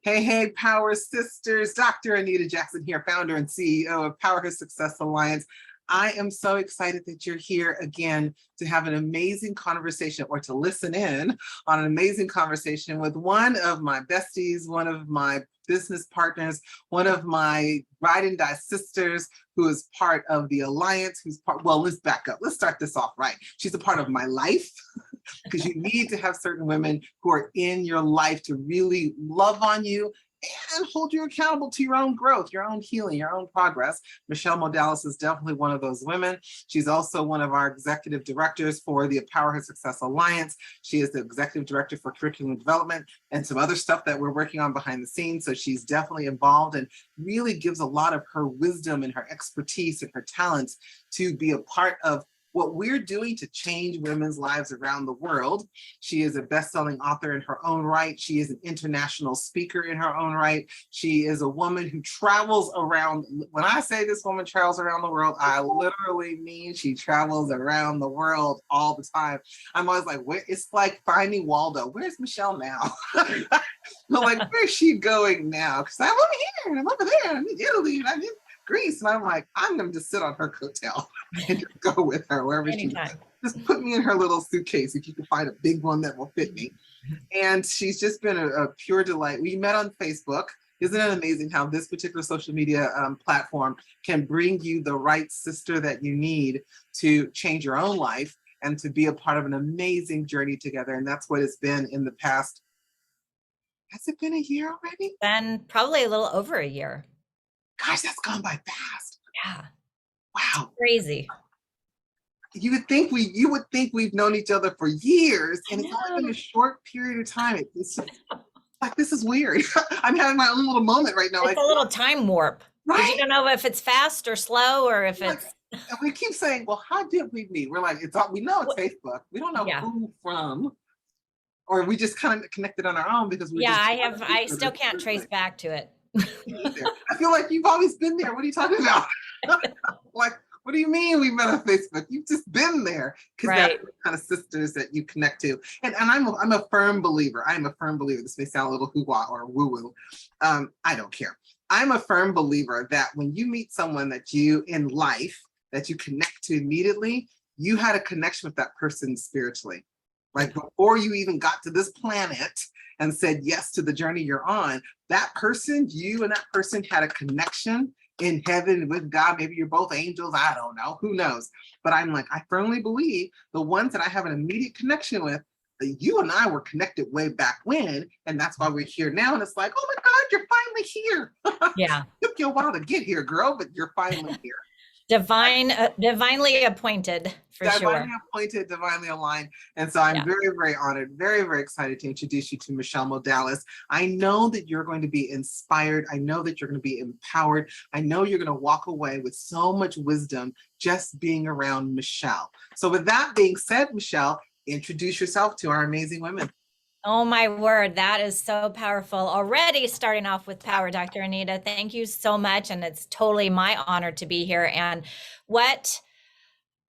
Hey, hey, Power Sisters. Dr. Anita Jackson here, founder and CEO of Power Her Success Alliance. I am so excited that you're here again to have an amazing conversation or to listen in on an amazing conversation with one of my besties, one of my business partners, one of my ride and die sisters who is part of the Alliance, who's part, well, let's back up. Let's start this off right. She's a part of my life. Because you need to have certain women who are in your life to really love on you and hold you accountable to your own growth, your own healing, your own progress. Michele Modellas is definitely one of those women. She's also one of our executive directors for the Power Her Success Alliance. She is the executive director for curriculum development and some other stuff that we're working on behind the scenes. So she's definitely involved and really gives a lot of her wisdom and her expertise and her talents to be a part of what we're doing to change women's lives around the world. She is a best-selling author in her own right. She is an international speaker in her own right. She is a woman who travels around. When I say this woman travels around the world, I literally mean she travels around the world all the time. I'm always like, where? It's like finding Waldo. Where's Michele now? I'm like, where's she going now? Because I'm over here and I'm over there. I'm in Italy and I'm in Greece. And I'm like, I'm going to just sit on her coattail and just go with her wherever she goes. Just put me in her little suitcase if you can find a big one that will fit me. And she's just been a pure delight. We met on Facebook. Isn't it amazing how this particular social media platform can bring you the right sister that you need to change your own life and to be a part of an amazing journey together? And that's what it's been in the past. Has it been a year already? Been probably a little over a year. Gosh, that's gone by fast. Yeah. Wow. It's crazy. You would think we've known each other for years, and it's only been a short period of time. It's just, like, this is weird. I'm having my own little moment right now. It's like, a little time warp. Right? You don't know if it's fast or slow or if it's. And we keep saying, well, how did we meet? We're like, we know it's Facebook. We don't know who from. Or we just kind of connected on our own because we I still can't trace back to it. I feel like you've always been there. What are you talking about? Like, what do you mean we met on Facebook? You've just been there because that's the kind of sisters that you connect to. And I'm a firm believer. I am a firm believer. This may sound a little hoo-wah or woo-woo. I don't care. I'm a firm believer that when you meet someone that you in life that you connect to immediately, you had a connection with that person spiritually. Like before you even got to this planet and said yes to the journey you're on, that person, you and that person had a connection in heaven with God. Maybe you're both angels. I don't know. Who knows? But I'm like, I firmly believe the ones that I have an immediate connection with, you and I were connected way back when. And that's why we're here now. And it's like, oh my God, you're finally here. Yeah. It took you a while to get here, girl, but you're finally here. Divinely appointed, for sure. Divinely appointed, divinely aligned. And so I'm very, very honored, very, very excited to introduce you to Michele Modellas. I know that you're going to be inspired. I know that you're going to be empowered. I know you're going to walk away with so much wisdom just being around Michele. So with that being said, Michele, introduce yourself to our amazing women. Oh my word, that is so powerful. Already starting off with power, Dr. Anita. Thank you so much. And it's totally my honor to be here. And what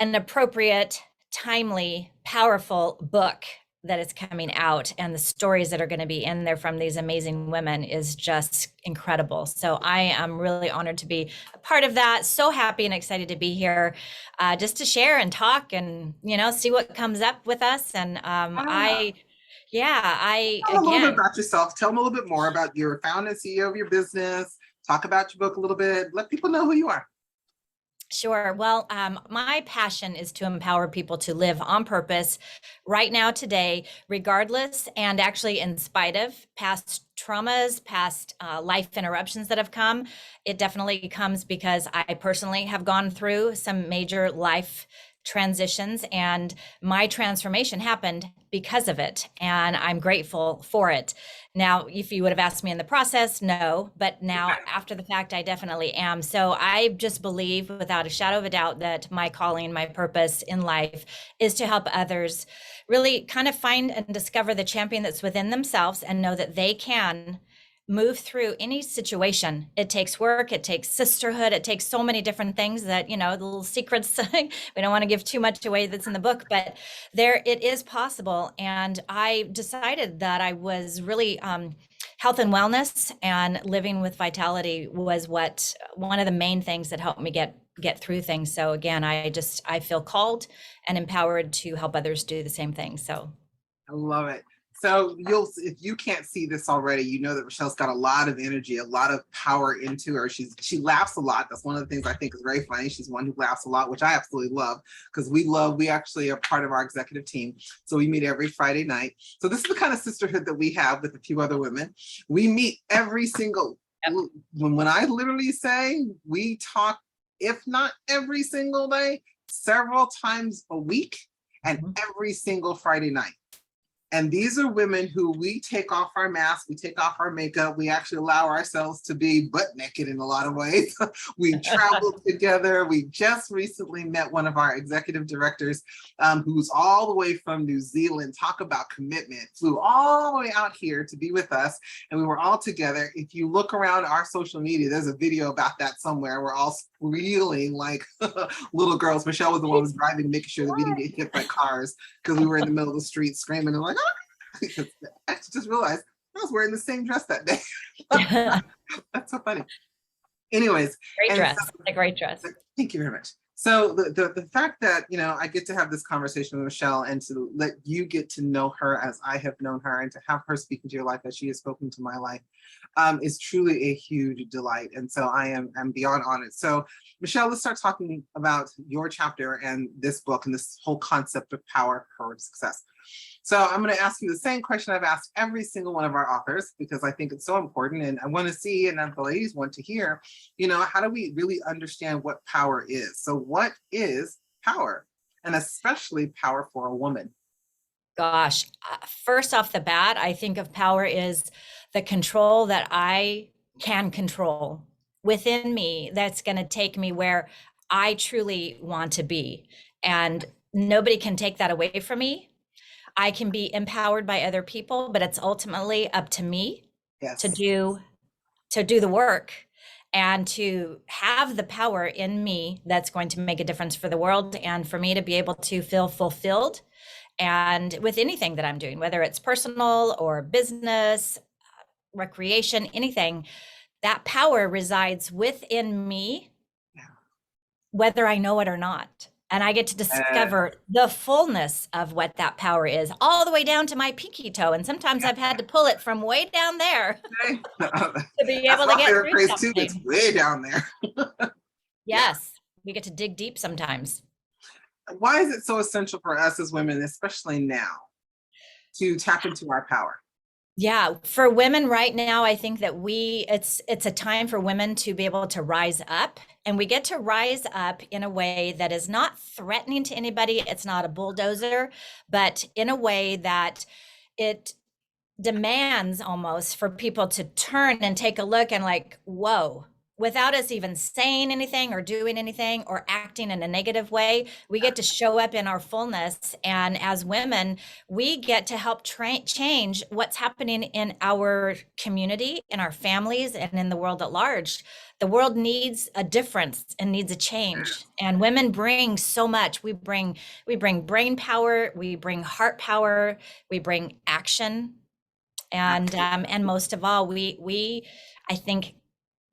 an appropriate, timely, powerful book that is coming out, and the stories that are going to be in there from these amazing women is just incredible. So I am really honored to be a part of that. So happy and excited to be here just to share and talk and, see what comes up with us. And Tell them a little bit about yourself. Tell them a little bit more about your founder and CEO of your business. Talk about your book a little bit. Let people know who you are. Sure. Well, my passion is to empower people to live on purpose right now, today, regardless, and actually in spite of past traumas, past life interruptions that have come. It definitely comes because I personally have gone through some major life transitions, and my transformation happened because of it. And I'm grateful for it. Now, if you would have asked me in the process, no, but now after the fact, I definitely am. So I just believe without a shadow of a doubt that my calling, my purpose in life is to help others really kind of find and discover the champion that's within themselves and know that they can move through any situation. It takes work, it takes sisterhood, it takes so many different things that, the little secrets, we don't want to give too much away that's in the book, but it is possible. And I decided that I was really health and wellness and living with vitality was one of the main things that helped me get through things. So again, I feel called and empowered to help others do the same thing. So I love it. So if you can't see this already, you know that Michelle's got a lot of energy, a lot of power into her. She laughs a lot. That's one of the things I think is very funny. She's one who laughs a lot, which I absolutely love, because we actually are part of our executive team. So we meet every Friday night. So this is the kind of sisterhood that we have with a few other women. We meet every single, when I literally say we talk, if not every single day, several times a week, and every single Friday night. And these are women who we take off our masks, we take off our makeup, we actually allow ourselves to be butt naked in a lot of ways. We've traveled together. We just recently met one of our executive directors who's all the way from New Zealand. Talk about commitment, flew all the way out here to be with us. And we were all together. If you look around our social media, there's a video about that somewhere. We're all squealing like little girls. Michele was the one who was driving, making sure that we didn't get hit by cars because we were in the middle of the street screaming and like, I just realized I was wearing the same dress that day. That's so funny. Anyways, great dress, a great dress. Thank you very much. So the fact that, you know, I get to have this conversation with Michele and to let you get to know her as I have known her and to have her speak into your life as she has spoken to my life is truly a huge delight. And so I'm beyond honored. So Michele, let's start talking about your chapter and this book and this whole concept of power, courage, success. So I'm going to ask you the same question I've asked every single one of our authors, because I think it's so important. And I want to see, and the ladies want to hear, you know, how do we really understand what power is? So what is power? And especially power for a woman? Gosh, first off the bat, I think of power is the control that I can control within me that's going to take me where I truly want to be. And nobody can take that away from me. I can be empowered by other people, but it's ultimately up to me to do the work and to have the power in me that's going to make a difference for the world and for me to be able to feel fulfilled and with anything that I'm doing, whether it's personal or business, recreation, anything, that power resides within me, whether I know it or not. And I get to discover the fullness of what that power is, all the way down to my pinky toe. And sometimes I've had to pull it from way down there to be able to get through something. It's way down there. Yes, we get to dig deep sometimes. Why is it so essential for us as women, especially now, to tap into our power? Yeah, for women right now, I think that it's a time for women to be able to rise up, and we get to rise up in a way that is not threatening to anybody. It's not a bulldozer, but in a way that it demands almost for people to turn and take a look and like, whoa, without us even saying anything or doing anything or acting in a negative way, we get to show up in our fullness. And as women, we get to help change what's happening in our community, in our families, and in the world at large. The world needs a difference and needs a change. And women bring so much. We bring brain power, we bring heart power, we bring action. And most of all, we I think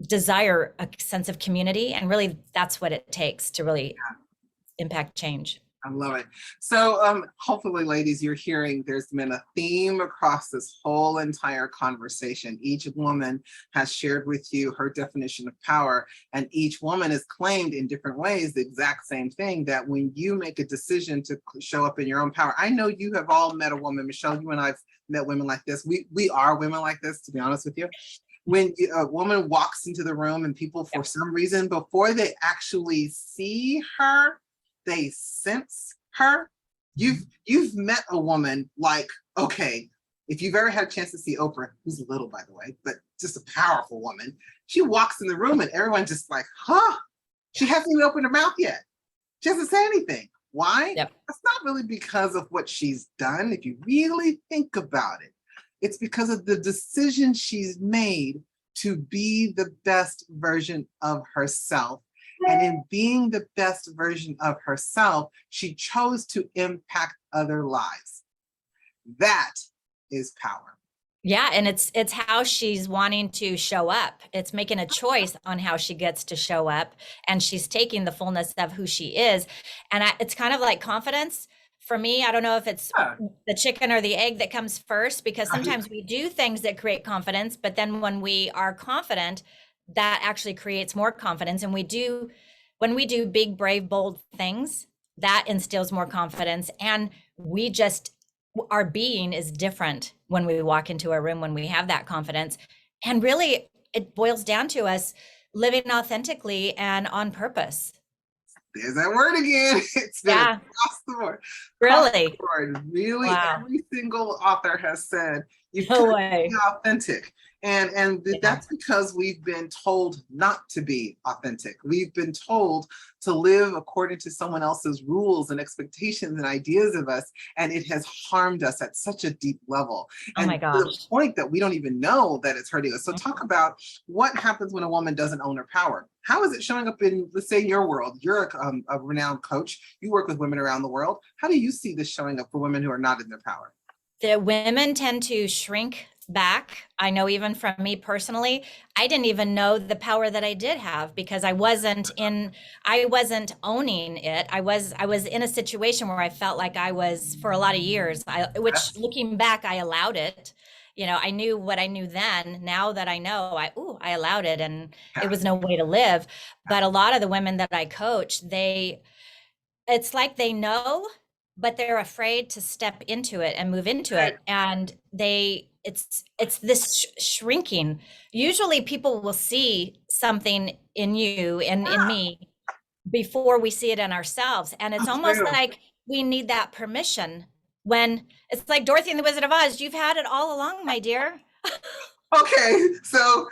desire a sense of community, and really that's what it takes to really impact change. I love it. So hopefully, ladies, you're hearing there's been a theme across this whole entire conversation. Each woman has shared with you her definition of power, and each woman has claimed in different ways the exact same thing, that when you make a decision to show up in your own power, I know you have all met a woman, Michele, you and I've met women like this. We are women like this, to be honest with you. When a woman walks into the room and people, for some reason, before they actually see her, they sense her. You've met a woman like, okay, if you've ever had a chance to see Oprah, who's little, by the way, but just a powerful woman, she walks in the room and everyone just like, huh? She hasn't even opened her mouth yet. She hasn't said anything. Why? That's not really because of what she's done. If you really think about it, it's because of the decision she's made to be the best version of herself. And in being the best version of herself, she chose to impact other lives. That is power. Yeah, and it's how she's wanting to show up. It's making a choice on how she gets to show up, and she's taking the fullness of who she is. And it's kind of like confidence for me. I don't know if it's Yeah, the chicken or the egg that comes first, because right. sometimes we do things that create confidence, but then when we are confident, that actually creates more confidence. And when we do big, brave, bold things, that instills more confidence. And we just our being is different when we walk into a room, when we have that confidence. And really, it boils down to us living authentically and on purpose. There's that word again. It's been Yeah, across the board. Across the really. board. Really, Wow. every single author has said you've got No to be way. authentic. Yeah. That's because we've been told not to be authentic. We've been told to live according to someone else's rules and expectations and ideas of us, and it has harmed us at such a deep level. Oh And my to the gosh. point that we don't even know that it's hurting us. So talk about what happens when a woman doesn't own her power. How is it showing up in, let's say, your world? You're a renowned coach. You work with women around the world. How do you see this showing up for women who are not in their power? The women tend to shrink back. I know even from me personally, I didn't even know the power that I did have because I wasn't owning it. I was in a situation where I felt like I was for a lot of years, which Yes. looking back, I allowed it. I knew what I knew then. Now that I know, I allowed it, and it Yeah. was no way to live. But a lot of the women that I coach, it's like they know, but they're afraid to step into it and move into Right. it. And it's this shrinking. Usually people will see something in you and in Yeah. me before we see it in ourselves. And it's That's almost true. like we need that permission when it's like Dorothy and the Wizard of Oz, you've had it all along, my dear. Okay. So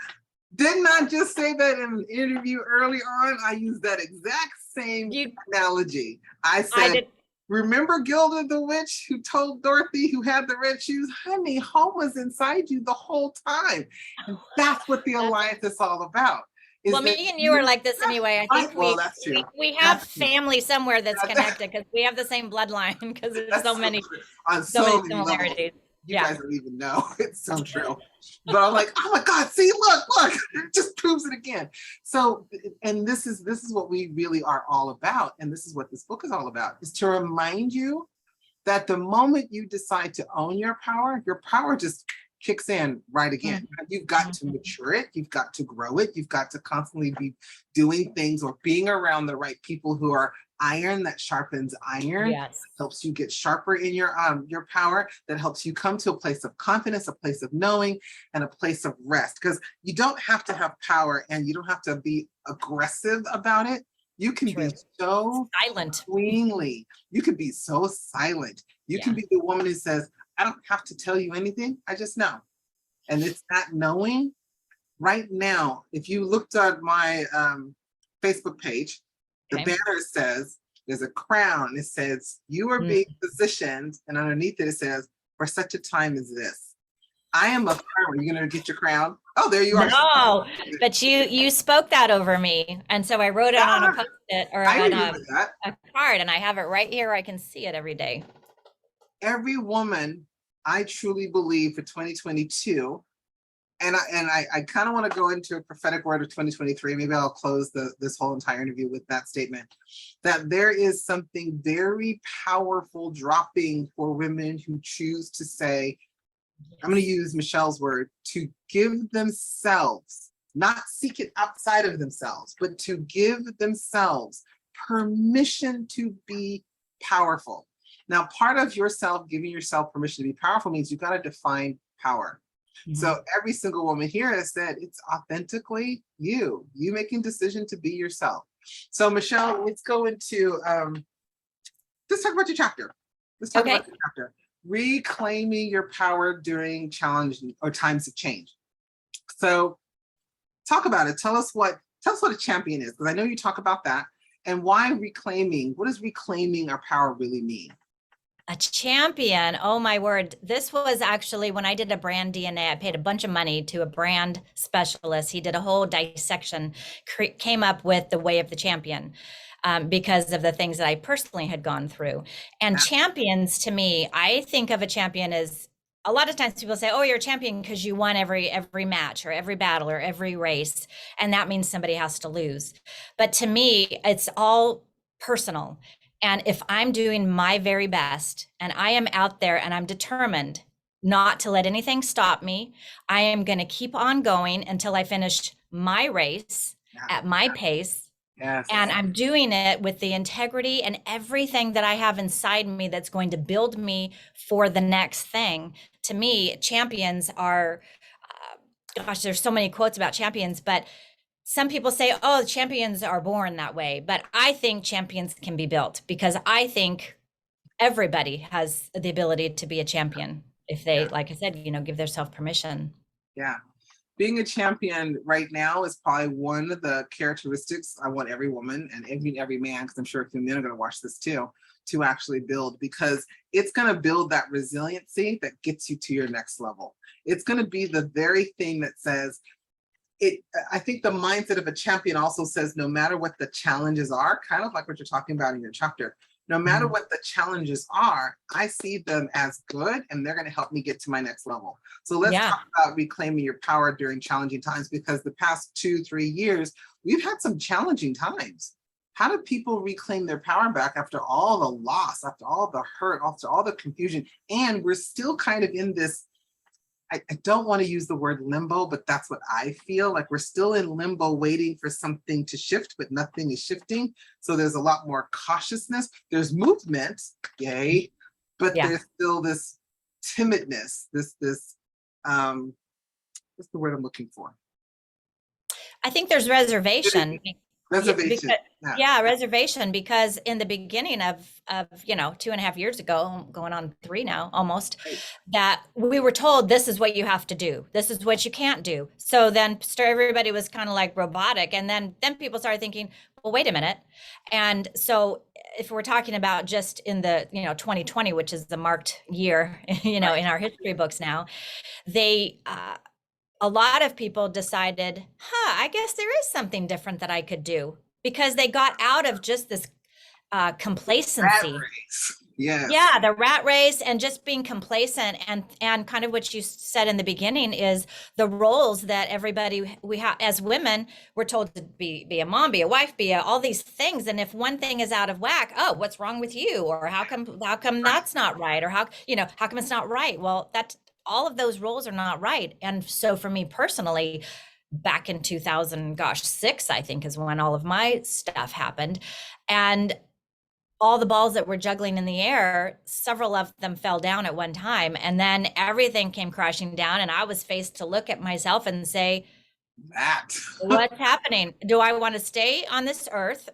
did not just say that in an interview early on. I used that exact same You analogy. I I said, did. remember Gilda the witch who told Dorothy, who had the red shoes, honey, home was inside you the whole time. And that's what the That's alliance is all about. Is Well, that me and you are you, like this anyway. I right? think Well, we that's true. we we have That's true. family somewhere that's connected because we have the same bloodline because there's That's so so many true. On so so many many levels. similarities. You Yeah. guys don't even know. It's so true. But I'm like, oh my God, see, look, it just proves it again. So, and this is what we really are all about. And this is what this book is all about, is to remind you that the moment you decide to own your power just kicks in right again. Mhm. You've got to Mhm. mature it, you've got to grow it, you've got to constantly be doing things or being around the right people who are iron that sharpens iron, Yes. helps you get sharper in your power, that helps you come to a place of confidence, a place of knowing, and a place of rest. Because you don't have to have power and you don't have to be aggressive about it. You can be True. so Silent. queenly. You can be so silent. You can Yeah. be the woman who says, I don't have to tell you anything. I just know. And it's that knowing right now. If you looked at my Facebook page, the Okay. banner says, there's a crown. It says, you are Mm. being positioned. And underneath it, it says, for such a time as this. I am a crown. Are you going to get your crown? Oh, there you are. No, but you spoke that over me, and so I wrote it on a Ah, post-it or I on remember that. a card, and I have it right here. I can see it every day. Every woman, I truly believe for 2022, and I kind of want to go into a prophetic word of 2023. Maybe I'll close this whole entire interview with that statement, that there is something very powerful dropping for women who choose to say, I'm going to use Michele's word, to give themselves, not seek it outside of themselves, but to give themselves permission to be powerful. Now, part of yourself giving yourself permission to be powerful means you've got to define power. Mhm. So every single woman here has said it's authentically you making decision to be yourself. So Michele, let's go into let's talk about your chapter. Let's talk Okay. about your chapter. Reclaiming your power during challenge or times of change. So talk about it. Tell us what a champion is, because I know you talk about that. And why reclaiming? What does reclaiming our power really mean? A champion. Oh my word. This was actually when I did a brand DNA. I paid a bunch of money to a brand specialist. He did a whole dissection, came up with the way of the champion because of the things that I personally had gone through. And champions to me, I think of a champion as a lot of times people say, oh, you're a champion because you won every match or every battle or every race, and that means somebody has to lose. But to me, it's all personal. And if I'm doing my very best and I am out there and I'm determined not to let anything stop me, I am going to keep on going until I finish my race Yeah. at my pace. Yes. And I'm doing it with the integrity and everything that I have inside me that's going to build me for the next thing. To me, champions are, gosh, there's so many quotes about champions, but some people say, oh, champions are born that way. But I think champions can be built, because I think everybody has the ability to be a champion if they, Yeah. like I said, give themselves permission. Yeah. Being a champion right now is probably one of the characteristics I want every woman and every man, because I'm sure a few men are going to watch this too, to actually build, because it's going to build that resiliency that gets you to your next level. It's going to be the very thing that says it. I think the mindset of a champion also says, no matter what the challenges are, kind of like what you're talking about in your chapter, no matter what the challenges are, I see them as good and they're going to help me get to my next level. So let's talk about reclaiming your power during challenging times, because the past 2-3 years, we've had some challenging times. How do people reclaim their power back after all the loss, after all the hurt, after all the confusion? And we're still kind of in this, I don't want to use the word limbo, but that's what I feel like. We're still in limbo waiting for something to shift, but nothing is shifting. So there's a lot more cautiousness. There's movement, yay, but there's still this timidness, this what's the word I'm looking for? I think there's reservation. Reservation. Reservation, because in the beginning of 2.5 years ago, going on 3 now almost, that we were told this is what you have to do, this is what you can't do. So then everybody was kind of like robotic, and then people started thinking, well, wait a minute. And so if we're talking about just in the 2020, which is the marked year in our history books now, they a lot of people decided, I guess there is something different that I could do, because they got out of just this complacency. Yeah, the rat race, and just being complacent, and kind of what you said in the beginning is the roles that everybody we have as women, we're told to be a mom, be a wife, be all these things. And if one thing is out of whack, oh, what's wrong with you? Or how come that's not right? Or how come it's not right? Well, all of those roles are not right. And so for me personally, back in 2006, I think, is when all of my stuff happened. And all the balls that were juggling in the air, several of them fell down at one time. And then everything came crashing down. And I was faced to look at myself and say, what's happening? Do I want to stay on this earth?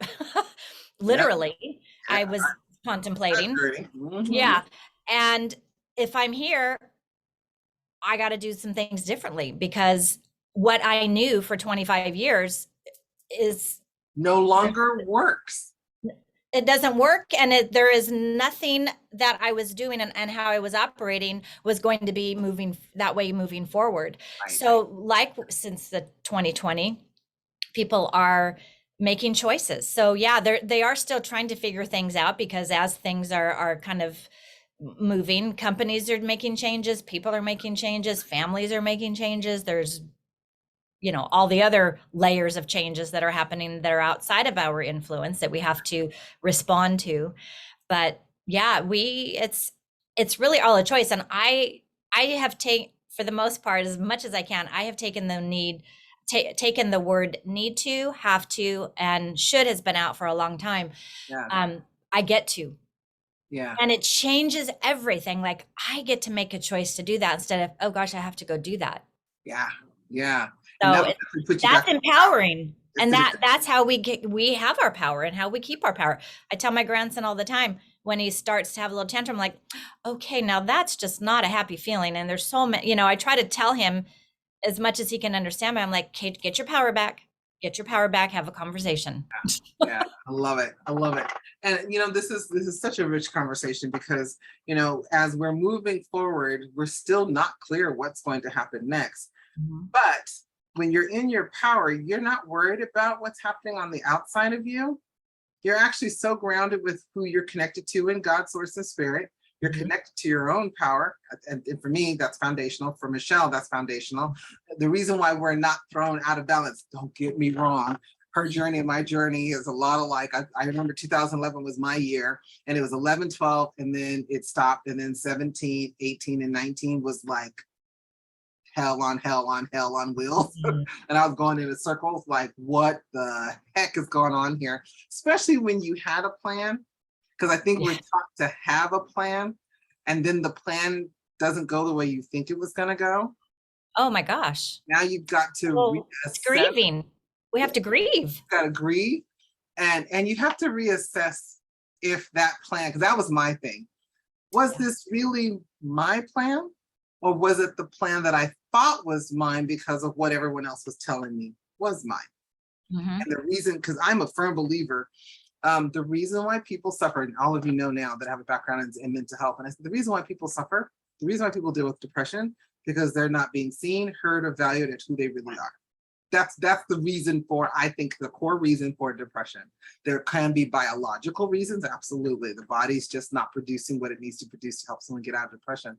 Literally, I was contemplating. Yeah. And if I'm here, I got to do some things differently, because what I knew for 25 years is no longer works. It doesn't work. And there is nothing that I was doing and how I was operating was going to be moving that way moving forward. So since the 2020, people are making choices. So they are still trying to figure things out, because as things are kind of moving, companies are making changes, people are making changes, families are making changes. There's all the other layers of changes that are happening that are outside of our influence that we have to respond to. But it's really all a choice. And I have taken, for the most part, as much as I can, I have taken taken the word need to, have to, and should has been out for a long time. I get to. And it changes everything. Like, I get to make a choice to do that instead of, oh gosh, I have to go do that. So that's empowering. And that's how we have our power and how we keep our power. I tell my grandson all the time, when he starts to have a little tantrum, like, okay, now that's just not a happy feeling. And there's so many, I try to tell him as much as he can understand me. I'm like, Kate, get your power back. Get your power back, have a conversation. I love it. And this is such a rich conversation, because as we're moving forward, we're still not clear what's going to happen next. But when you're in your power, you're not worried about what's happening on the outside of you. You're actually so grounded with who you're connected to in God, source, and spirit. You're connected to your own power. And for me, that's foundational. For Michele, that's foundational. The reason why we're not thrown out of balance, don't get me wrong, her journey and my journey is a lot alike. I remember 2011 was my year, and it was 11, 12, and then it stopped. And then 17, 18, and 19 was like hell on hell on hell on wheels. And I was going in circles like, what the heck is going on here? Especially when you had a plan, because I think we're taught to have a plan, and then the plan doesn't go the way you think it was going to go. Oh my gosh. Now you've got to it's grieving. We have to grieve. You've got to grieve, and you have to reassess if that plan, because that was my thing. Was this really my plan? Or was it the plan that I thought was mine because of what everyone else was telling me was mine? And the reason, because I'm a firm believer, the reason why people suffer, and all of you know now that have a background in mental health, and I said the reason why people suffer, the reason why people deal with depression, because they're not being seen, heard, or valued at who they really are. That's the reason for, I think, the core reason for depression. There can be biological reasons, absolutely. The body's just not producing what it needs to produce to help someone get out of depression.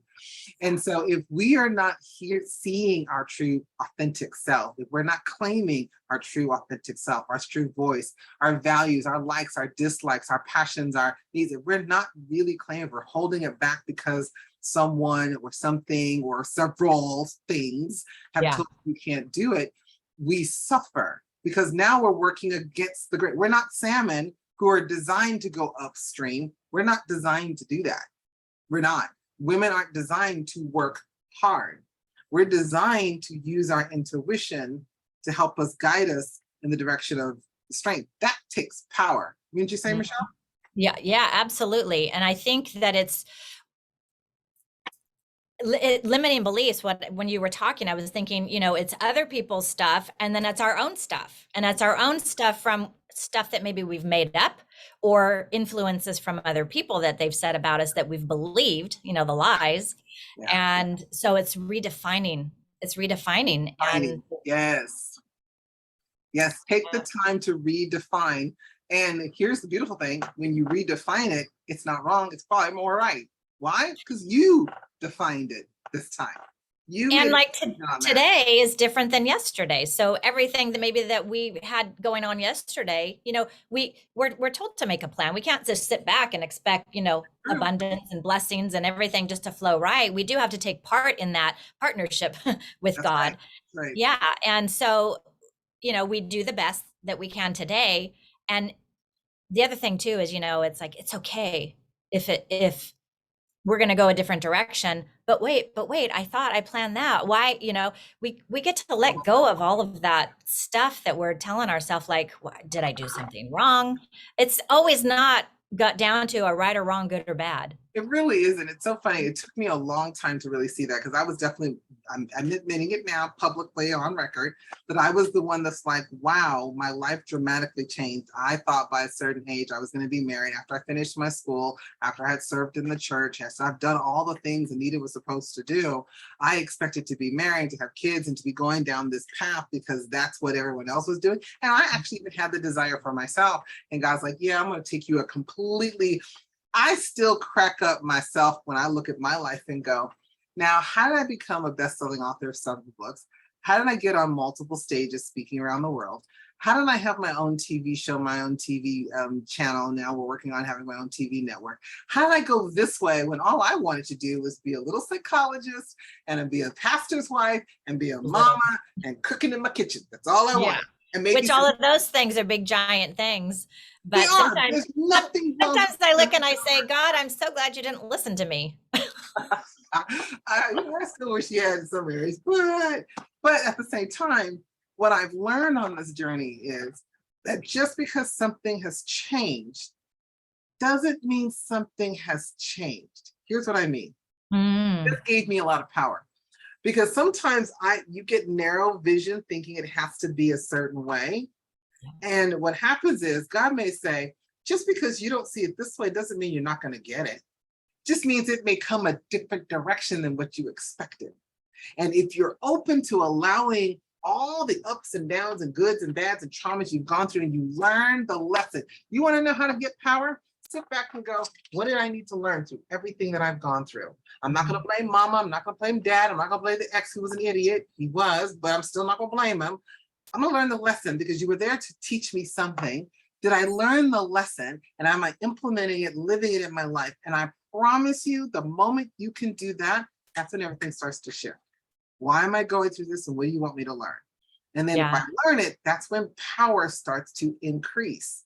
And so if we are not here seeing our true authentic self, if we're not claiming our true authentic self, our true voice, our values, our likes, our dislikes, our passions, our needs, if we're not really claiming, we're holding it back because someone or something or several things have told you can't do it, we suffer, because now we're working against the grain. We're not salmon who are designed to go upstream. We're not designed to do that. We're not. Women aren't designed to work hard. We're designed to use our intuition to help us guide us in the direction of strength. That takes power. Wouldn't you say, Michele? Yeah, absolutely. And I think that it's limiting beliefs. When you were talking, I was thinking, it's other people's stuff, and then it's our own stuff, and it's our own stuff from stuff that maybe we've made up, or influences from other people that they've said about us that we've believed, the lies. And so it's redefining. And yes, take the time to redefine. And here's the beautiful thing: when you redefine it, it's not wrong, it's probably more right. Why? Because you defined it this time. And like today is different than yesterday. So everything that we had going on yesterday, we're told to make a plan. We can't just sit back and expect, abundance and blessings and everything just to flow right. We do have to take part in that partnership with God. Right. Yeah. And so, we do the best that we can today. And the other thing too is, it's like, it's okay if we're going to go a different direction, but wait, I thought I planned that. Why, we get to let go of all of that stuff that we're telling ourselves, like, did I do something wrong? It's always not got down to a right or wrong, good or bad. It really isn't. It's so funny. It took me a long time to really see that, because I was definitely, I'm admitting it now publicly on record, that I was the one that's like, wow, my life dramatically changed. I thought by a certain age I was going to be married after I finished my school, after I had served in the church, after I've done all the things Anita was supposed to do. I expected to be married, to have kids, and to be going down this path because that's what everyone else was doing. And I actually even had the desire for myself. And God's like, yeah, I'm going to take you a completely, I still crack up myself when I look at my life and go, now, how did I become a best-selling author of several books? How did I get on multiple stages speaking around the world? How did I have my own TV show, my own TV channel? Now we're working on having my own TV network. How did I go this way when all I wanted to do was be a little psychologist and be a pastor's wife and be a mama and cooking in my kitchen? That's all I wanted. Which all of those things are big, giant things. But there's nothing wrong. Sometimes I look and I say, God, I'm so glad you didn't listen to me. I still wish you had some areas, but at the same time, what I've learned on this journey is that just because something has changed doesn't mean something has changed. Here's what I mean. This gave me a lot of power. Because sometimes you get narrow vision thinking it has to be a certain way. And what happens is God may say, just because you don't see it this way doesn't mean you're not going to get it. Just means it may come a different direction than what you expected. And if you're open to allowing all the ups and downs and goods and bads and traumas you've gone through, and you learn the lesson, you want to know how to get power? sit back and go, what did I need to learn through everything that I've gone through? I'm not going to blame mama. I'm not going to blame dad. I'm not going to blame the ex who was an idiot. He was, but I'm still not going to blame him. I'm going to learn the lesson because you were there to teach me something. Did I learn the lesson and am I implementing it, living it in my life? And I promise you, the moment you can do that, that's when everything starts to shift. Why am I going through this and what do you want me to learn? And then if I learn it, that's when power starts to increase.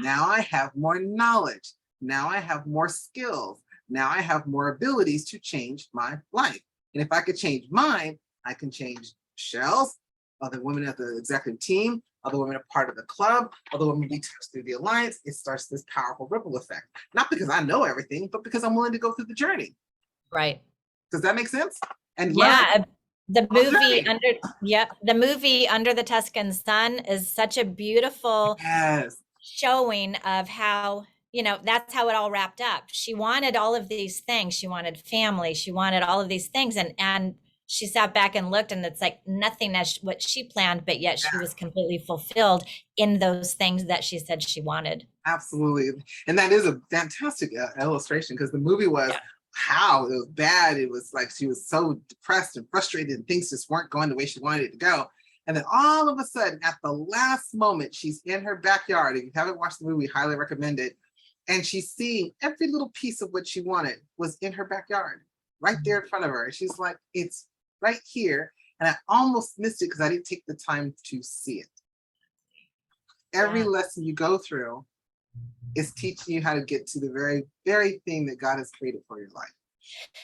Now I have more knowledge. Now I have more skills. Now I have more abilities to change my life. And if I could change mine, I can change Michelle's, other women at the executive team, other women are part of the club, other women we touch through the alliance. It starts this powerful ripple effect. Not because I know everything, but because I'm willing to go through the journey. Right. Does that make sense? And yeah, the movie Under the Tuscan Sun is such a beautiful showing of how, you know, that's how it all wrapped up. She wanted all of these things. She wanted family. She wanted all of these things. And she sat back and looked, and it's like nothing as what she planned, but yet she was completely fulfilled in those things that she said she wanted. Absolutely. And that is a fantastic illustration, because the movie was how it was bad. It was like she was so depressed and frustrated and things just weren't going the way she wanted it to go. And then all of a sudden, at the last moment, she's in her backyard. If you haven't watched the movie, highly recommend it. And she's seeing every little piece of what she wanted was in her backyard, right there in front of her. And she's like, it's right here. And I almost missed it because I didn't take the time to see it. Every lesson you go through is teaching you how to get to the very, very thing that God has created for your life.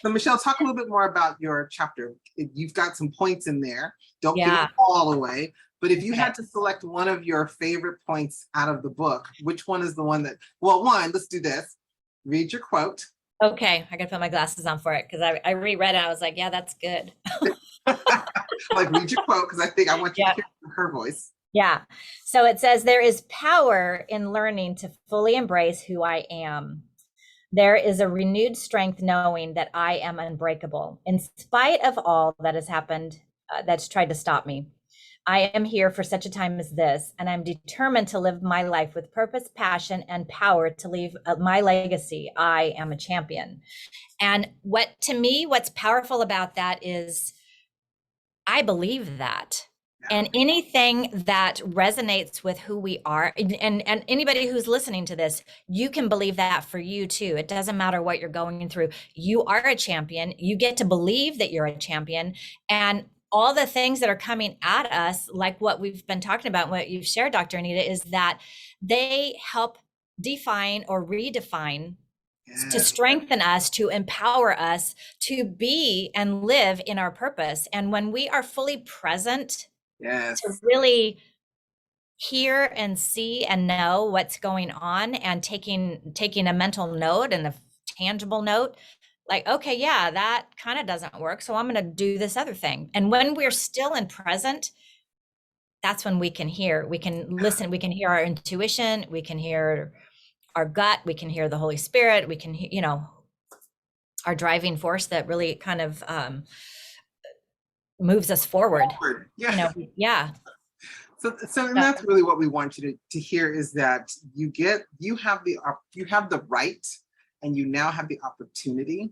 So Michele, talk a little bit more about your chapter. You've got some points in there. Don't give it all away. But if you had to select one of your favorite points out of the book, which one is the one that, well, one, let's do this. Read your quote. Okay, I gotta put my glasses on for it because I reread it. I was like, yeah, that's good. Like, read your quote because I want you to hear her voice. Yeah. So it says, there is power in learning to fully embrace who I am. There is a renewed strength knowing that I am unbreakable. In spite of all that has happened, that's tried to stop me. I am here for such a time as this, and I'm determined to live my life with purpose, passion, and power to leave my legacy. I am a champion. And to me, what's powerful about that is I believe that. And anything that resonates with who we are, and anybody who's listening to this, you can believe that for you too. It doesn't matter what you're going through. You are a champion. You get to believe that you're a champion. And all the things that are coming at us, like what we've been talking about, what you've shared, Dr. Anita, is that they help define or redefine to strengthen us, to empower us to be and live in our purpose. And when we are fully present, to really hear and see and know what's going on, and taking a mental note and a tangible note, like, okay, yeah, that kind of doesn't work, so I'm going to do this other thing. And when we're still in present, that's when we can hear, we can listen, we can hear our intuition, we can hear our gut, we can hear the Holy Spirit, we can, you know, our driving force that really kind of moves us forward. You know, So and that's really what we want you to hear, is that you have the right, and you now have the opportunity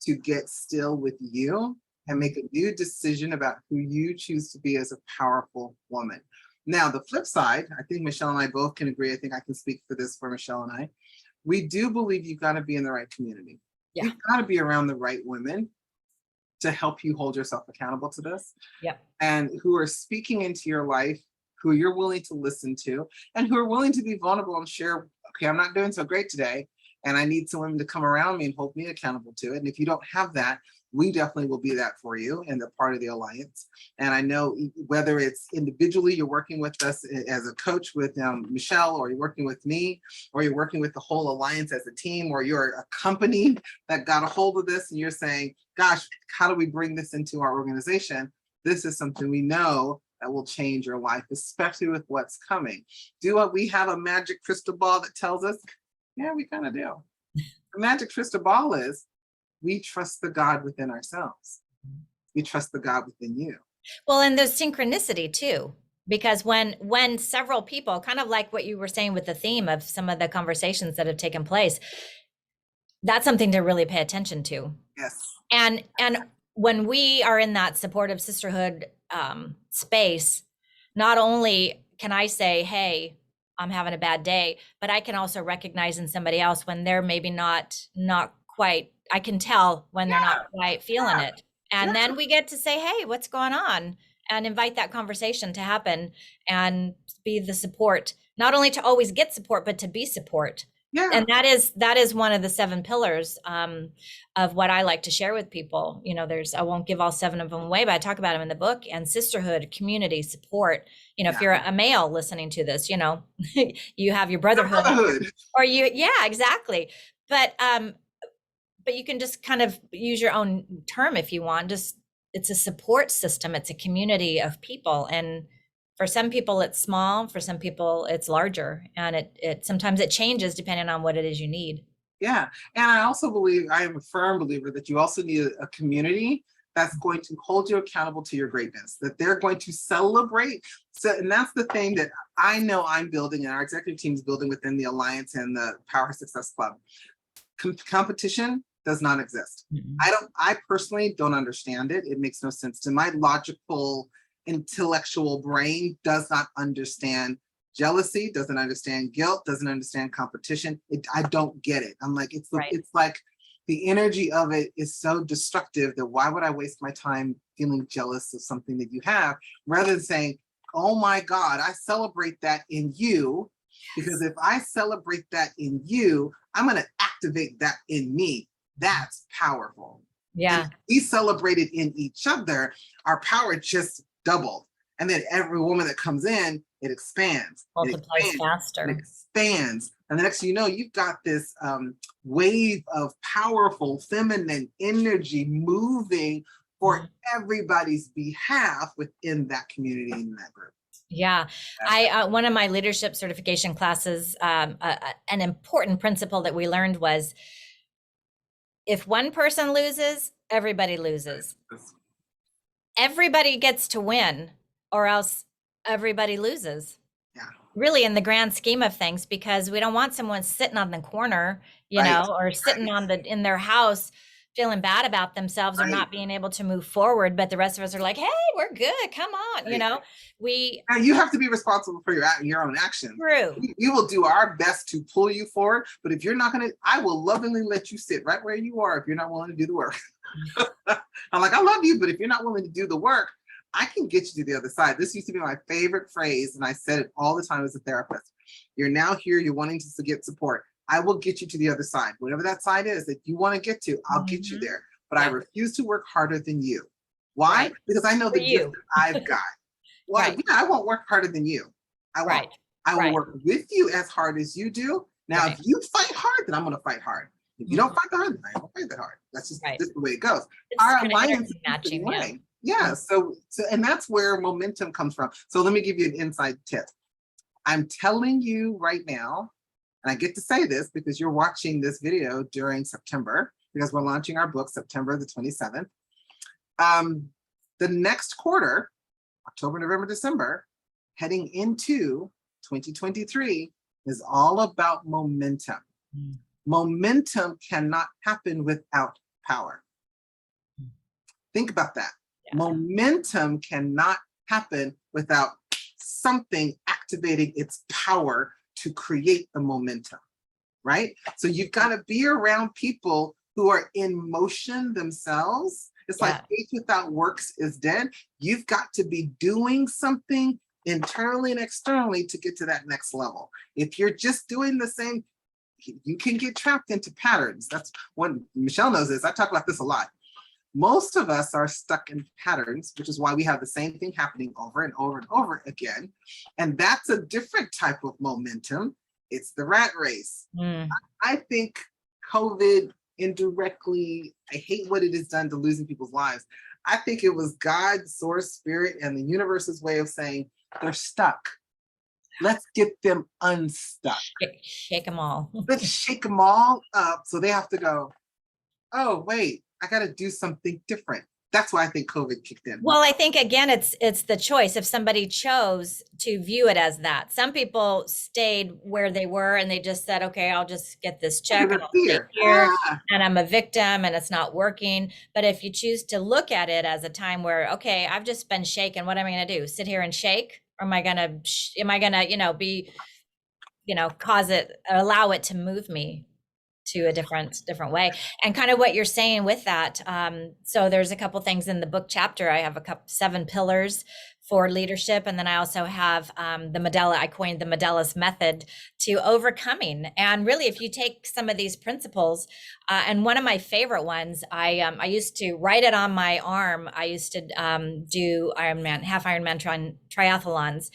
to get still with you and make a new decision about who you choose to be as a powerful woman. Now, the flip side, I think Michele and I both can agree. I think I can speak for this for Michele and I. We do believe you've got to be in the right community. You've got to be around the right women to help you hold yourself accountable to this. And who are speaking into your life, who you're willing to listen to, and who are willing to be vulnerable and share, okay, I'm not doing so great today, and I need someone to come around me and hold me accountable to it. And if you don't have that, we definitely will be that for you and the part of the alliance. And I know whether it's individually, you're working with us as a coach with Michele, or you're working with me, or you're working with the whole alliance as a team, or you're a company that got a hold of this and you're saying, gosh, how do we bring this into our organization? This is something we know that will change your life, especially with what's coming. Do we have a magic crystal ball that tells us? Yeah, we kind of do. The magic crystal ball is, we trust the God within ourselves. We trust the God within you. Well, and there's synchronicity too. Because when several people, kind of like what you were saying with the theme of some of the conversations that have taken place, that's something to really pay attention to. Yes. And when we are in that supportive sisterhood space, not only can I say, hey, I'm having a bad day, but I can also recognize in somebody else when they're maybe not quite, I can tell when they're not Yeah. quite feeling Yeah. it. And Yeah. then we get to say, hey, what's going on? And invite that conversation to happen and be the support, not only to always get support, but to be support. And Yeah. that is one of the 7 pillars of what I like to share with people. I won't give all 7 of them away, but I talk about them in the book. And sisterhood, community, support. If Yeah. you're a male listening to this, you have your brotherhood, Brotherhood. or yeah, exactly. But you can just kind of use your own term if you want. Just, it's a support system. It's a community of people. And for some people it's small, for some people it's larger. And it sometimes it changes depending on what it is you need. Yeah. And I also believe, I am a firm believer that you also need a community that's going to hold you accountable to your greatness, that they're going to celebrate. So, and that's the thing that I know I'm building and our executive team is building within the Alliance and the Power Success Club. Competition does not exist. Mhm. I personally don't understand it. It makes no sense to my logical, intellectual brain does not understand jealousy, doesn't understand guilt, doesn't understand competition. I don't get it. I'm like, Right. it's like the energy of it is so destructive that why would I waste my time feeling jealous of something that you have, rather than saying, oh my God, I celebrate that in you. Because if I celebrate that in you, I'm going to activate that in me. That's powerful. Yeah. And we celebrate it in each other, our power just doubled. And then every woman that comes in, it expands. Multiplies It faster. expands. And the next thing you know, you've got this wave of powerful feminine energy moving for everybody's behalf within that community and that group. Yeah, one of my leadership certification classes, an important principle that we learned was, if one person loses, everybody loses. Everybody gets to win, or else everybody loses. Yeah. Really, in the grand scheme of things, because we don't want someone sitting on the corner, or sitting in their house feeling bad about themselves or not being able to move forward. But the rest of us are like, hey, we're good. Come on. Now We you have to be responsible for your own actions. True. We will do our best to pull you forward, but if you're not going to, I will lovingly let you sit right where you are if you're not willing to do the work. I'm like, I love you, but if you're not willing to do the work, I can get you to the other side. This used to be my favorite phrase, and I said it all the time as a therapist. You're now here, you're wanting to get support. I will get you to the other side. Whatever that side is that you want to get to, I'll get you there. But I refuse to work harder than you. Why? Right. Because I know the gift that I've got. Well, yeah, I won't work harder than you. I won't. I will work with you as hard as you do. Now, if you fight hard, then I'm going to fight hard. If you don't fight hard, then I don't fight that hard. That's just the way it goes. It's Our kind alliance is matching, the way. Yeah. So, and that's where momentum comes from. So let me give you an inside tip. I'm telling you right now, and I get to say this because you're watching this video during September, because we're launching our book September the 27th. The next quarter, October, November, December, heading into 2023, is all about momentum. Momentum cannot happen without power. Think about that. Yeah. Momentum cannot happen without something activating its power to create the momentum, right? So you've got to be around people who are in motion themselves. It's like faith without works is dead. You've got to be doing something internally and externally to get to that next level. If you're just doing the same, you can get trapped into patterns. That's when Michele knows this. I talk about this a lot. Most of us are stuck in patterns, which is why we have the same thing happening over and over and over again. And that's a different type of momentum. It's the rat race. I think COVID indirectly, I hate what it has done to losing people's lives. I think it was God, source, spirit, and the universe's way of saying they're stuck. Let's get them unstuck. Shake them all. Let's shake them all up so they have to go, oh, wait, I got to do something different. That's why I think COVID kicked in. Well, I think again, it's the choice. If somebody chose to view it as that, some people stayed where they were and they just said, "Okay, I'll just get this check Because and of I'll stay fear. here, and I'm a victim and it's not working." But if you choose to look at it as a time where, okay, I've just been shaken, what am I going to do? Sit here and shake? Or am I gonna, be, cause it, allow it to move me to a different way? And kind of what you're saying with that, so there's a couple things in the book chapter. I have a couple 7 pillars for leadership, and then I also have I coined the Medelis method to overcoming. And really, if you take some of these principles, and one of my favorite ones, I used to write it on my arm. I used to do Ironman, half Ironman triathlons,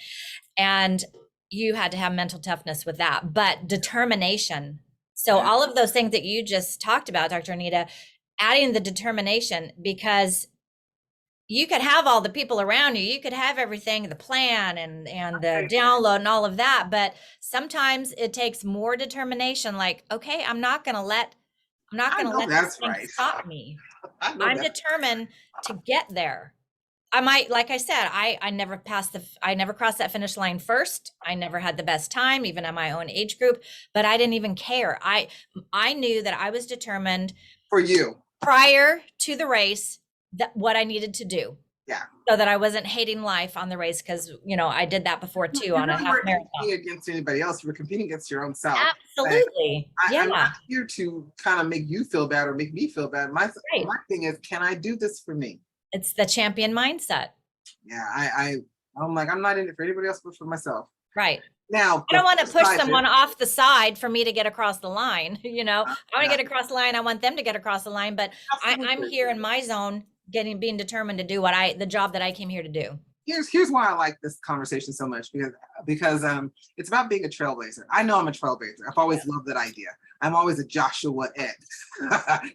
and you had to have mental toughness with that, but determination. So all of those things that you just talked about, Dr. Anita, adding the determination, because you could have all the people around you, you could have everything, the plan and the download and all of that, but sometimes it takes more determination. Like, okay, I'm not going to let this thing stop me. I'm determined to get there. I might, like I said, I never crossed that finish line first. I never had the best time, even in my own age group, but I didn't even care. I knew that I was determined For you. prior to the race, that what I needed to do. Yeah. So that I wasn't hating life on the race, because, I did that before too, on a half marathon. Competing against anybody else. You were competing against your own self. Absolutely. I'm not here to kind of make you feel bad or make me feel bad. My thing is, can I do this for me? It's the champion mindset. Yeah, I'm like, I'm not in it for anybody else but for myself. Right. Now, I don't want to push someone off the side for me to get across the line. I want to get across the line. I want them to get across the line, but I'm here in my zone, being determined to do the job that I came here to do. Here's why I like this conversation so much, because it's about being a trailblazer. I know I'm a trailblazer. I've always loved that idea. I'm always a Joshua Ed,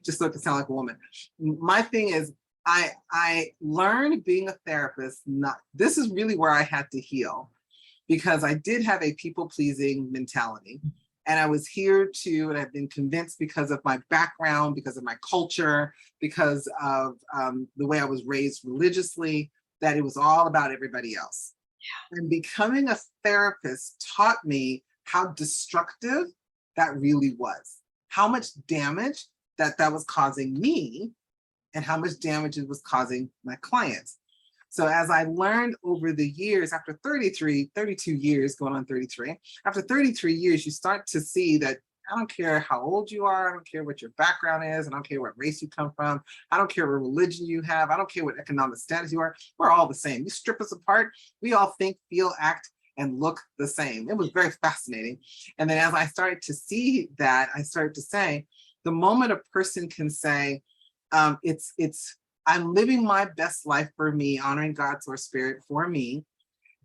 just so it can sound like a woman. My thing is, I learned being a therapist. This is really where I had to heal, because I did have a people-pleasing mentality. And I was here and I've been convinced, because of my background, because of my culture, because of the way I was raised religiously, that it was all about everybody else. Yeah. And becoming a therapist taught me how destructive that really was, how much damage that was causing me, and how much damage it was causing my clients. So as I learned over the years, after 32 years, going on 33, after 33 years, you start to see that I don't care how old you are, I don't care what your background is, I don't care what race you come from, I don't care what religion you have, I don't care what economic status you are, we're all the same. You strip us apart, we all think, feel, act, and look the same. It was very fascinating. And then as I started to see that, I started to say, the moment a person can say, I'm living my best life for me, honoring God, source, spirit for me.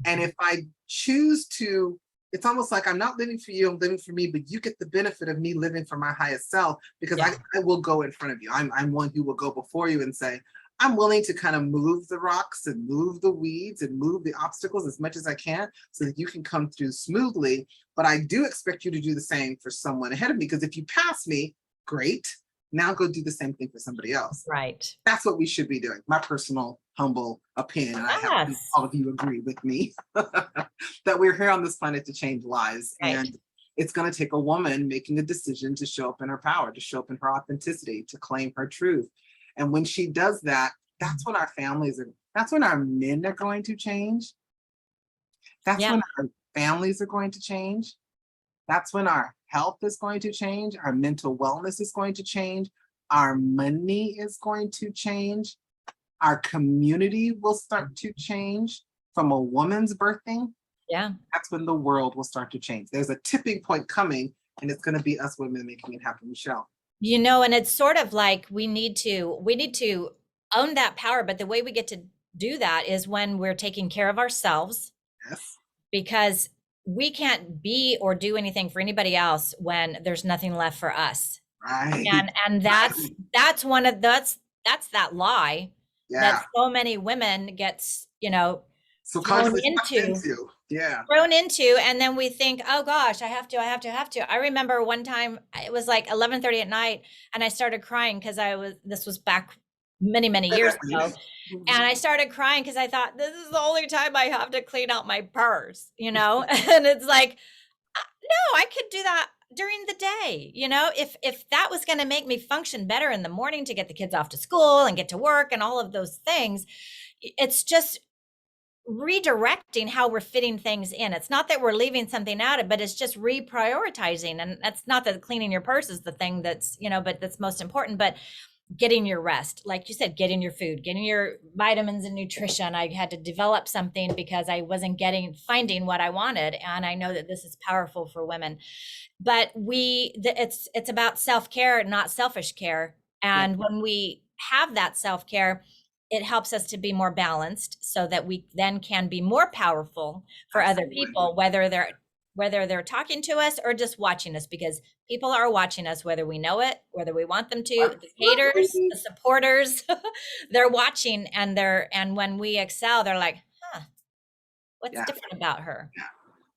And if I choose to, it's almost like I'm not living for you, I'm living for me, but you get the benefit of me living for my highest self, because I will go in front of you. I'm one who will go before you and say, I'm willing to kind of move the rocks and move the weeds and move the obstacles as much as I can so that you can come through smoothly. But I do expect you to do the same for someone ahead of me, because if you pass me, great. Now go do the same thing for somebody else. Right. That's what we should be doing. My personal, humble opinion. And I hope all of you agree with me that we're here on this planet to change lives. Right. And it's going to take a woman making a decision to show up in her power, to show up in her authenticity, to claim her truth. And when she does that, that's when that's when our men are going to change. That's when our families are going to change. That's when our health is going to change, our mental wellness is going to change, our money is going to change, our community will start to change from a woman's birthing. Yeah. That's when the world will start to change. There's a tipping point coming, and it's going to be us women making it happen, Michele. And it's sort of like we need to own that power, but the way we get to do that is when we're taking care of ourselves. Yes. Because we can't be or do anything for anybody else when there's nothing left for us. Right. And that's that lie that so many women gets, so thrown into. Yeah. Thrown into, and then we think, oh gosh, I have to. I remember one time it was like 11:30 at night, and I started crying because this was back many years ago. Mhm. And I started crying because I thought, this is the only time I have to clean out my purse, you know? And it's like, no, I could do that during the day. You know, if that was going to make me function better in the morning to get the kids off to school and get to work and all of those things, it's just redirecting how we're fitting things in. It's not that we're leaving something out, but it's just reprioritizing. And that's not that cleaning your purse is the thing that's, you know, but that's most important. But getting your rest, like you said, getting your food, getting your vitamins and nutrition. I had to develop something because I wasn't finding what I wanted. And I know that this is powerful for women, but it's about self-care, not selfish care. Yeah. And when we have that self-care, it helps us to be more balanced so that we then can be more powerful for other Absolutely. people, whether they're talking to us or just watching us, because people are watching us, whether we know it, whether we want them to. The haters, the supporters, they're watching, and when we excel, they're like, huh, what's Yeah. different about her?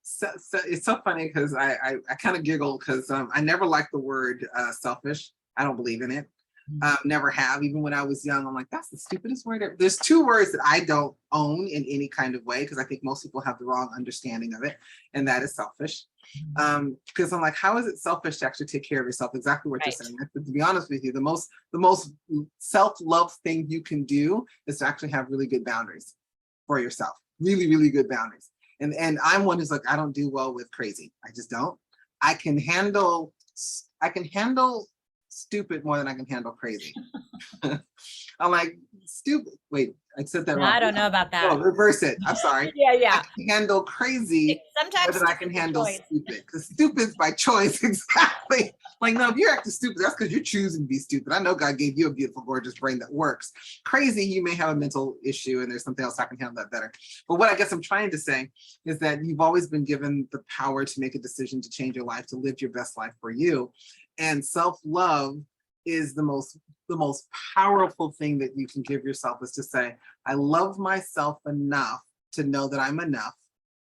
So it's so funny because I kind of giggle because I never liked the word selfish. I don't believe in it. Never have. Even when I was young, I'm like, that's the stupidest word ever. There's two words that I don't own in any kind of way because I think most people have the wrong understanding of it, and that is selfish. Because I'm like, how is it selfish to actually take care of yourself? Exactly what Right. you're saying. To be honest with you, the most self-love thing you can do is to actually have really good boundaries for yourself. Really good boundaries. And I'm one who's like, I don't do well with crazy. I just don't. I can handle stupid more than I can handle crazy. I'm like, stupid. Wait, I said that No, wrong. I don't know about No, that. reverse it. I'm sorry. I Yeah. can handle crazy more Sometimes than I can stupid's a handle choice. stupid. Because stupid's by choice, exactly. Like, no, if you're acting stupid, that's because you're choosing to be stupid. I know God gave you a beautiful, gorgeous brain that works. Crazy, you may have a mental issue and there's something else I can handle that better. But what I guess I'm trying to say is that you've always been given the power to make a decision to change your life, to live your best life for you. And self-love is the most powerful thing that you can give yourself, is to say, I love myself enough to know that I'm enough,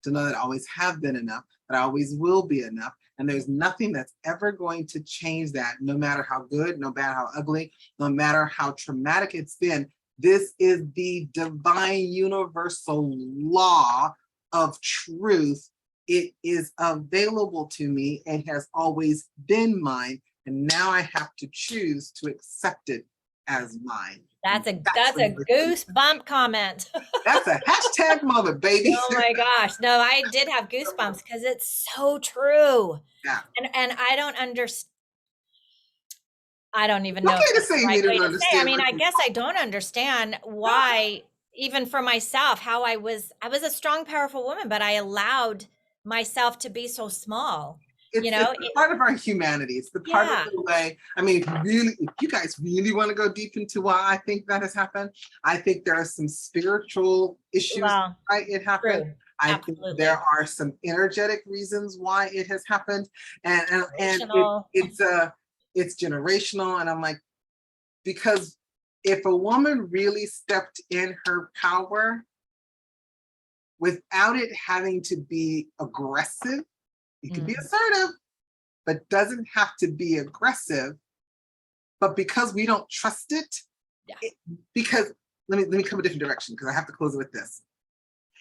to know that I always have been enough, that I always will be enough. And there's nothing that's ever going to change that, no matter how good, no matter how ugly, no matter how traumatic it's been. This is the divine universal law of truth. It is available to me and has always been mine. And now I have to choose to accept it as mine. That's a goosebump comment. That's a hashtag moment, baby. Oh my gosh. No, I did have goosebumps because it's so true. Yeah. And I don't understand. I don't even know Okay if to that's say the you right way didn't to say. I understand. mean, I guess I don't understand why, even for myself, how I was a strong, powerful woman, but I allowed myself to be so small. It's part of our humanity. It's the part Yeah. of the way. I mean, if you guys really want to go deep into why I think that has happened, I think there are some spiritual issues Well, why it happened. true. I Absolutely. think there are some energetic reasons why it has happened, and Generational. it's generational. And I'm like, because if a woman really stepped in her power without it having to be aggressive, it can be assertive, but doesn't have to be aggressive. But because we don't trust it, because let me come a different direction, because I have to close it with this.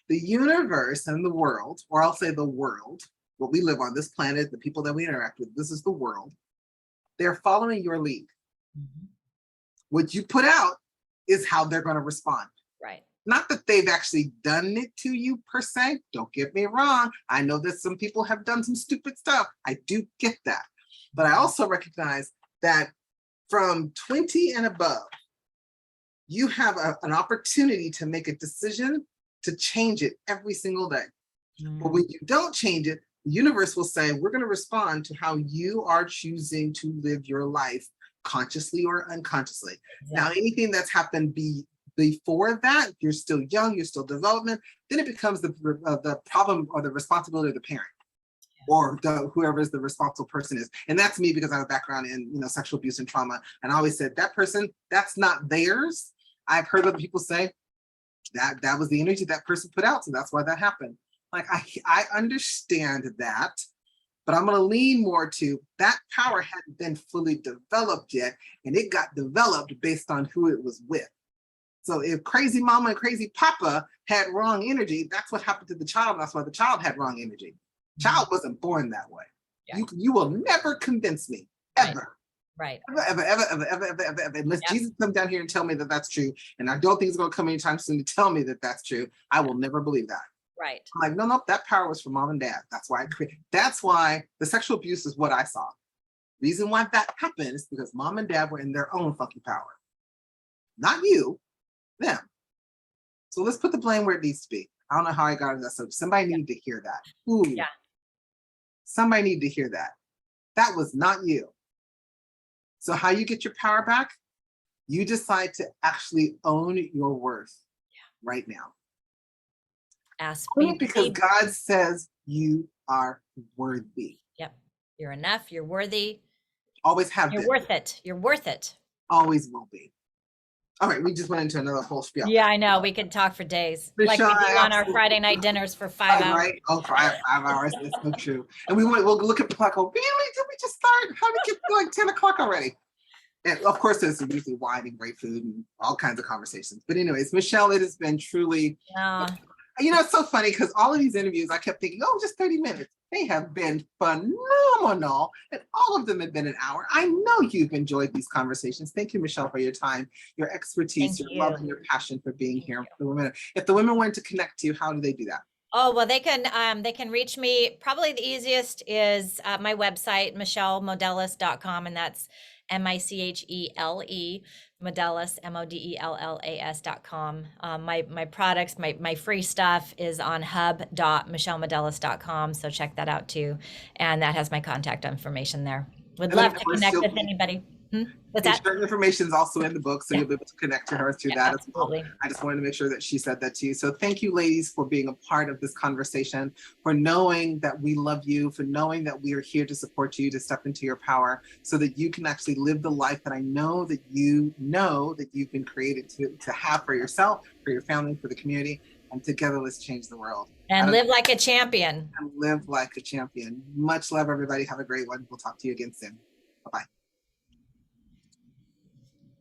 The universe and the world, or I'll say the world, what we live on, this planet, the people that we interact with, this is the world. They're following your lead. What you put out is how they're going to respond. Right. Not that they've actually done it to you per se. Don't get me wrong. I know that some people have done some stupid stuff. I do get that. But I also recognize that from 20 and above, you have an opportunity to make a decision to change it every single day. But when you don't change it, the universe will say, we're going to respond to how you are choosing to live your life, consciously or unconsciously. Now, anything that's happened before that, you're still young, you're still development, then it becomes the problem or the responsibility of the parent or whoever is the responsible person is. And that's me, because I have a background in sexual abuse and trauma. And I always said, that person, that's not theirs. I've heard other people say that was the energy that person put out, so that's why that happened. Like, I understand that, but I'm going to lean more to that power hadn't been fully developed yet, and it got developed based on who it was with. So if crazy mama and crazy papa had wrong energy, that's what happened to the child. And that's why the child had wrong energy. Child wasn't born that way. Yeah. You will never convince me, ever. Right. Ever, unless Jesus comes down here and tell me that that's true. And I don't think he's going to come anytime soon to tell me that that's true. I will never believe that. Right. I'm like, no, that power was from mom and dad. That's why that's why the sexual abuse is what I saw. Reason why that happened is because mom and dad were in their own fucking power. Not you, them. So let's put the blame where it needs to be. I don't know how I got into that. So somebody needed to hear that. Ooh. Yeah. Somebody needed to hear that. That was not you. So how you get your power back? You decide to actually own your worth right now. Because God says you are worthy. Yep. You're enough. You're worthy. Always have been. You're worth it. You're worth it. Always will be. All right, we just went into another whole spiel. Yeah, I know. We could talk for days. Michele, like we do on our Friday night dinners for 5 hours. Right? Oh, 5 hours. That's so true. And we'll look at the clock. Go, really? Did we just start? How did it get to like 10 o'clock already? And of course, there's usually wine and great food and all kinds of conversations. But anyways, Michele, it has been truly, it's so funny because all of these interviews, I kept thinking, just 30 minutes. They have been phenomenal. And all of them have been an hour. I know you've enjoyed these conversations. Thank you, Michele, for your time, your expertise, your love, and your passion for being here for the women. If the women wanted to connect to you, how do they do that? Oh, well, they can reach me. Probably the easiest is my website, michelemodellas.com, and that's Michele, Modellas, Modellas.com. My products, my free stuff is on hub.michelemodellas.com. So check that out too. And that has my contact information there. Would love to connect with anybody. What's that? Information is also in the book, so you'll be able to connect to her through that absolutely. As well. I just wanted to make sure that she said that to you. So thank you, ladies, for being a part of this conversation, for knowing that we love you, for knowing that we are here to support you, to step into your power so that you can actually live the life that I know that you've been created to have for yourself, for your family, for the community. And together, let's change the world. And live like a champion. And live like a champion. Much love, everybody. Have a great one. We'll talk to you again soon. Bye-bye.